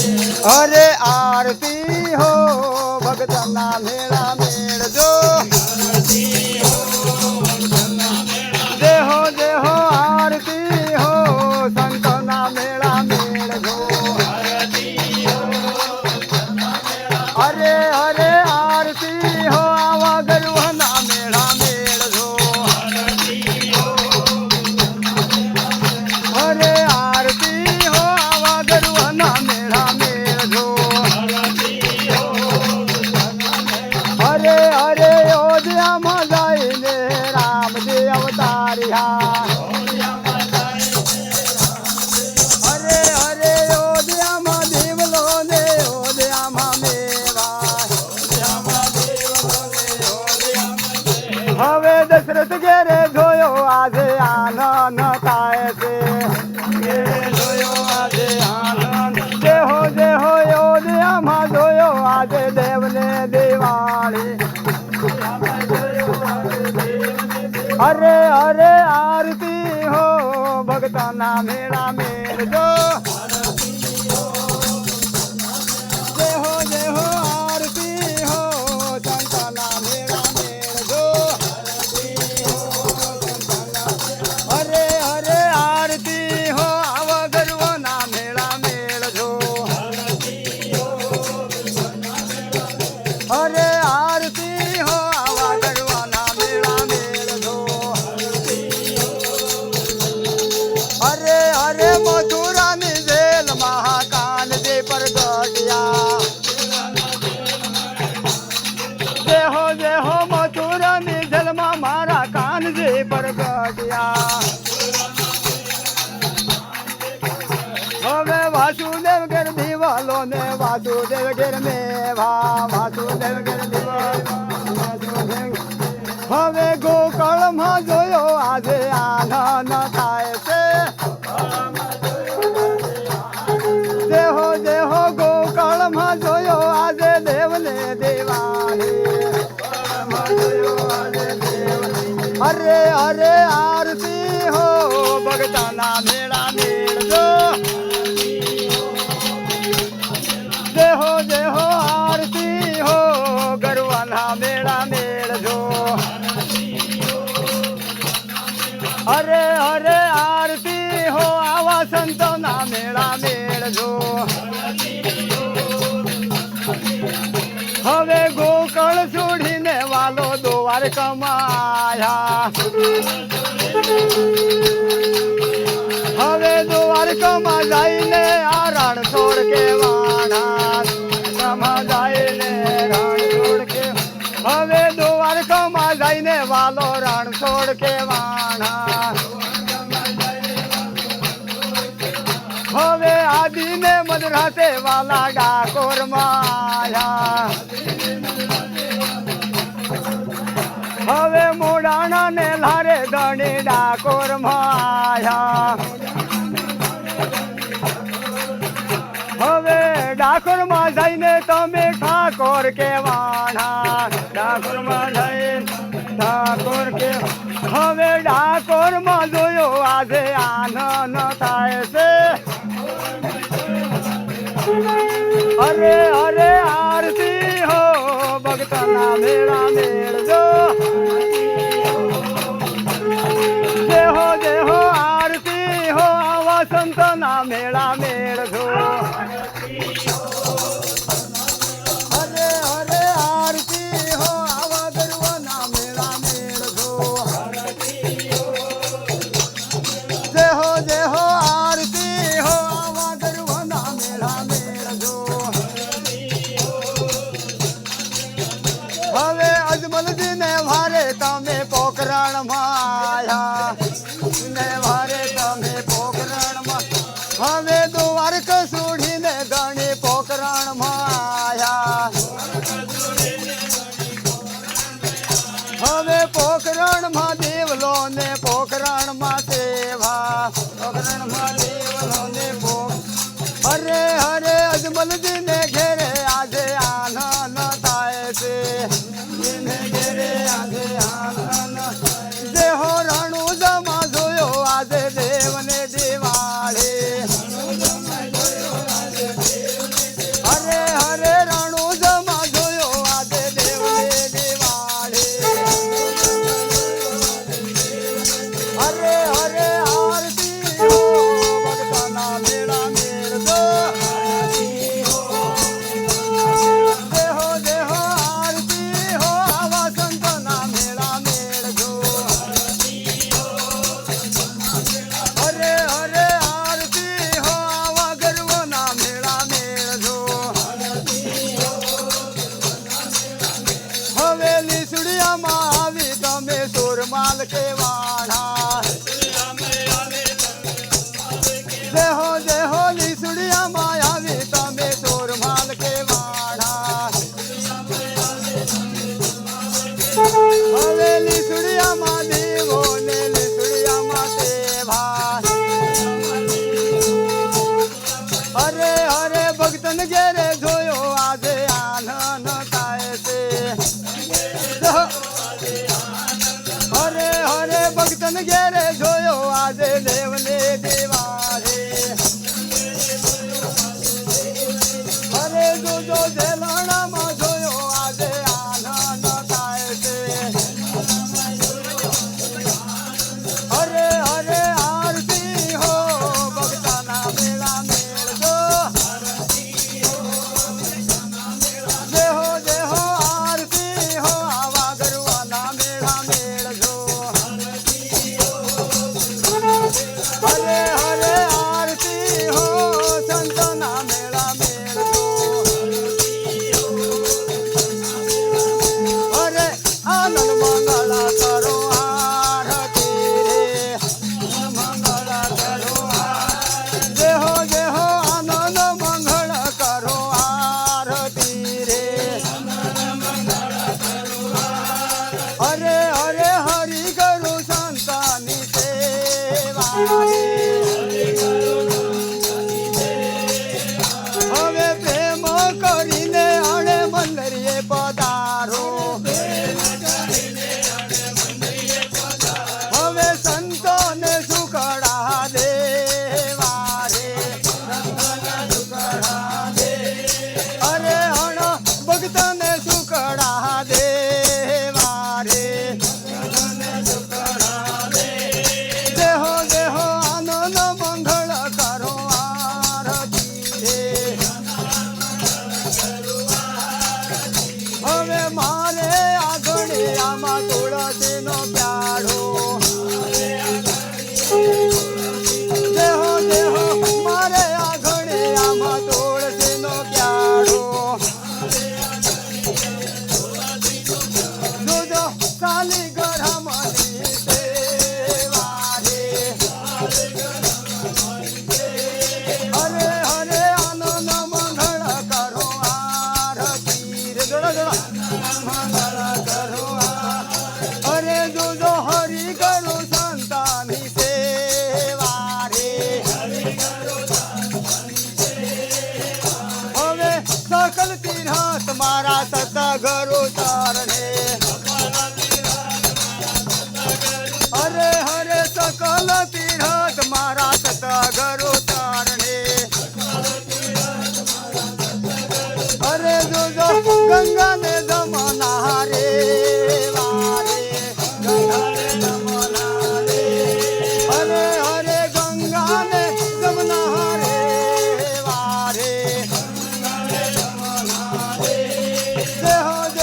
अरे आरती हो भगतना मेरा मेड़ जो जय हो आरती हो संतना मेरा मेड़ जो अरे अरे आरती हो आवा गरुहना मेरा मेड़ जो अरे आरती हो आवा गरुहना मेरा मेड़ जो अरे अरे अयोध्या में जाइने राम जी अवतारिया अरे अरे अयोध्या में देवलो ने अयोध्या में मेवा हवे दशरथ गेरे जोयो आजे आनंद थाय से जोयो आजे आनंद जय हो अयोध्या में जोयो आजे देव ने दिवाली अरे अरे आरती हो भगतना मेरा मेर जो जय हो आरती हो संतना मेरा मेर जो अरे अरे आरती हो आव गरुवना मेरा मेर जो अरे आरती हो आवा गरुवना मेरा मेर जो अरे अरे मथुरा ની જેલ મહાકાન જે પર ગઢિયા जय हो मथुरा ની જેલમાં મારા કાન જે પર ગઢિયા હવે વાસુદેવ ઘેર દીવાલો ને વાસુદેવ ઘેર મેવા વાસુદેવ ઘેર દીવાલો હવે ગોકળમાં જોયો આજે આનંદ થાય છે जय हो गोकळમાં જોયો આજે દેવને દિવાળી अरे अरे आरती हो भगताना मेरा मेड़ जो जय हो आरती हो गरुवाना मेरा मेड़ जो अरे अरे आरती हो आवा संतना मेरा मेड़ जो હવે ગોકળ છોડીને વાલો દ્વારકામાં આયા હવે દ્વારકામાં જઈને આ રણ છોડ કે વાણા જઈને રણ છોડ કે હવે દ્વારકામાં જઈને વાલો રણ છોડ કે વાણા હવે આદિને મધરાતે વાલા ડાકોરમાં આયા હવે મોડાણા ને લારે ધણી ડાકોરમાં આયા હવે ડાકોરમાં જઈને તમે ઠાકોર કેવાણા ડાકોરમાં જઈને ઠાકોર કે હવે ડાકોરમાં જોયો આજે આનંદ થાય છે अरे अरे आरती हो भगतना मेरा मेड़ जो जय हो आरती हो आवा संतना मेरा मेड़ जो अरे अरे आरती हो आवा गरुवना मेरा मेड़ जो जय हो आरती हो आवा गरुवना मेरा मेड़ जो હવે અજમલજી ને વારે તમે પોખરણમાં આયા ને વારે તમે પોખરણમાં હવે દ્વારકા છોડીને ધણી પોખરણમાં આયા હવે પોખરણમાં દેવલો ને પોખરણમાં સેવા પોખરણમાં દેવલો ને અરે અરે અજમલજી ને ઘેરે આજે આનંદ થાય છે દેહો રણુ જમા જોયો આજે દેવને દિવાળી के वाणा जय हो लीसुड़िया मायावी तमे चोरमाल के वाणा હવે લીસુડિયામાં દેવો ને લીસુડિયામાં દેવા હરે હરે ભક્તન ઘેરે જોયો આજે આનંદ થાય છે હરે હરે ભક્તન ઘેરે જોયો આજે દેવને દેવા રે હરે જોજો જેલણામાં જોયો આજે આનંદ થાય છે હરે હરે આરતી હો ભક્તના મેળા મેળજો જય હો આરતી હો આવા ગરવાના મેળા મેળજો હરે હરે આરતી હો સંતના મેળા મેળજો હરે આનંદ મંગળા કરો આરતી રે મંગળા કરો જય હો આનંદ મંગળ કરો આરતી રે હરે હરે હરિ કરું સંતાની સેવા રે હવે પ્રેમ કરીને અણે મંદિરે પધારો હવે સંતોને સુખડા દેવા રે અરે હણ ભક્તને સુખડા દેવા રે જય હો આનંદ મંગળ કરો આરતી રે હવે મારે આગળ આમાં તુળસીનો પ્યાળો જય હો મારે આગળ આમાં તુળસીનો પ્યાળો જોજો કાલી ગરમની સેવા રે હરે હરે આનંદ મંગળ કરો આરતી રે જોડો મંગળ કરો હરે જોજો હરિ કરો સંતાની સેવા રે હવે સકલ તીર્થ મારા સતગુરુ ચરણે હરે હરે સકલ તીર્થ મારા સતગુરુ ચરણે હરે જોજો ગંગાને જમના રે વારે ગંગાને જમના રે હરે હરે ગંગાને જમના રે વારે જય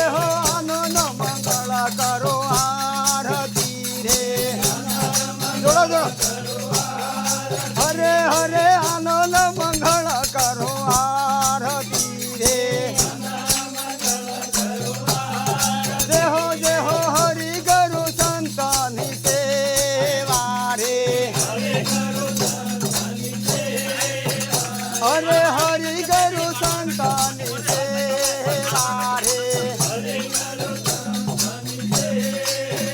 હો આનંદ મંગળ કરો આરતી રે જોડો હરે હરે આનંદ મંગળ કરો આરતી રે જય હો હરિ ગુરુ સંતની સેવા રે હરે હરિ ગુરુ સંતની સેવા રે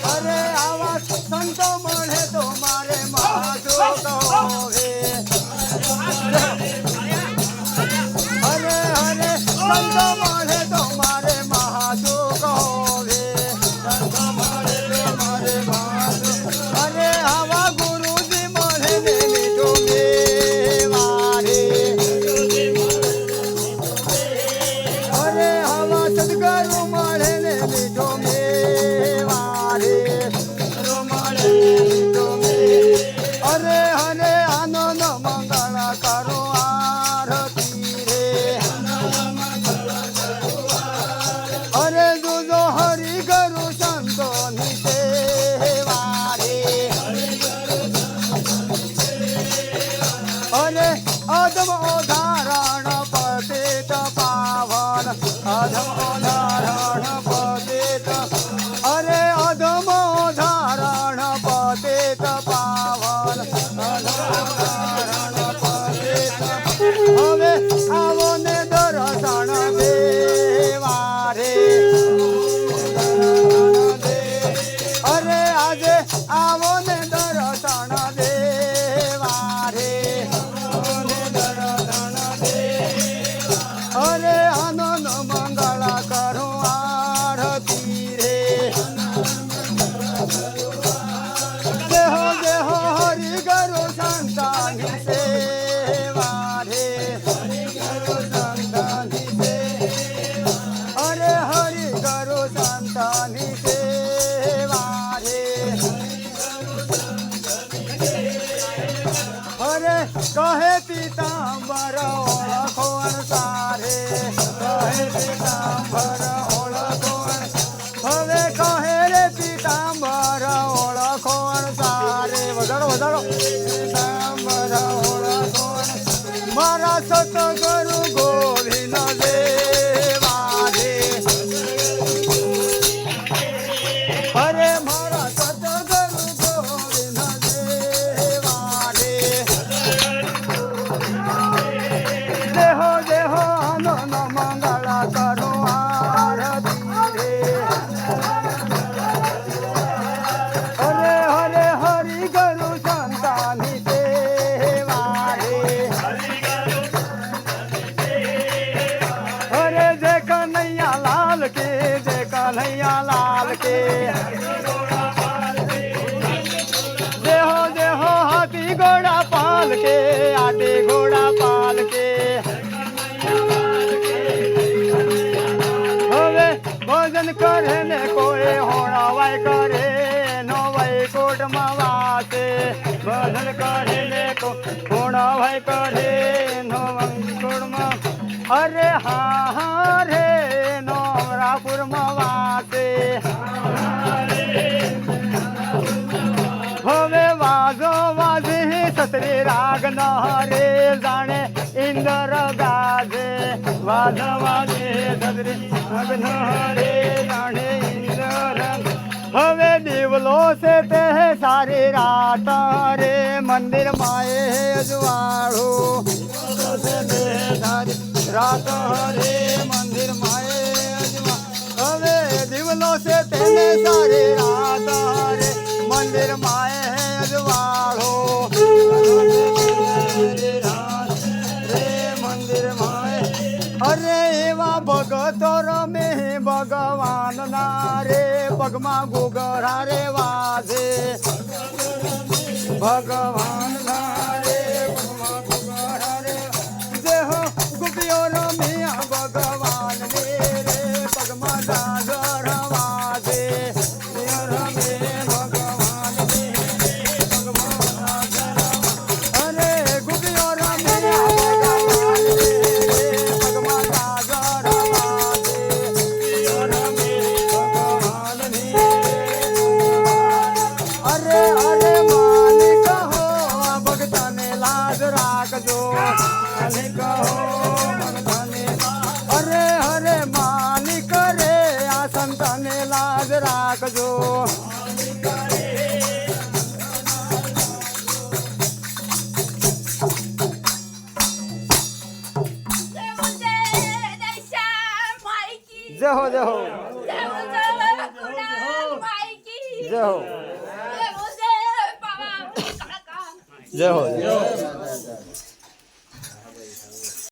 અરે આવા સંતો મળે તો મારે મહાસુખ હોવે હરે હરે સંતો મળે તો મારે મહાસુખ હોવે સંતો મળે તો મારે મહાસુખ અરે આવા ગુરુજી મળે ને મીઠું મેવા રે પીતાંબર ઓળખો હવે કહે રે પીતાંબર ઓળખો સારે વધારો વધારો પીતાંબર ઓળખો મારા સતગુરુ ગોવિંદ દેવા રે અરે મારા સતગુરુ ગોવિંદ દેવા રે દેહો દેહો આનંદ મંગળ કરો આરતી રે હરે હરે હરિ ગુરુ સંતાની સેવા રે અરે જય કનૈયા લાલ કે જય કનૈયા લાલ કે દેહો દેહો હાથી ઘોડા પાલ કે આટે ઘોડા પાલ કે હવે ભજન કરે ને કોઈ હોણાવાય કરે નો વૈકુંઠમાં વાસે ભજન કરે ને હોણાવાય કરે નો વૈકુંઠમાં અરે હા હા રે નો અમરાપુરમાં વાસે હવે વાજો વાજે સતરી રાગ ન રે જાણે ઇન્દ્ર ગાજે વાજો વાજે સતરી રાગ ન રે જાણે ઇન્દ્ર હવે દીવલો છે તે સારી રાત રે મંદિર માએ અજવાળું સારી રાત રે મંદિર માએ હવે દીવલો છે તેને સારી રાત રે મંદિર માએ અજવાળો રે મંદિર માએ અરે એવા ભગતો રમે ભગવાન ના રે પગમાં ઘૂઘરા રે વાજે ભગવાન ના રે પગમાં ઘૂઘરા રે દેહો ગુપિયો રમ્યા ભગવાન ને રે પગમાં ગાજર વાજે રમે ભગવાન ને પગમાં ગાજર અરે ગુપિયો રમ્યા ભગવાન ને પગમાં ગાજર વાજે રમે ભગવાન ને અરે અરે માલિક હો ભગતને લાજ રાખજો માલિક હો ભગતને અરે હરે માલિક રે આ સંતને લાજ રાખજો જય હો જય હો જય હો જય હો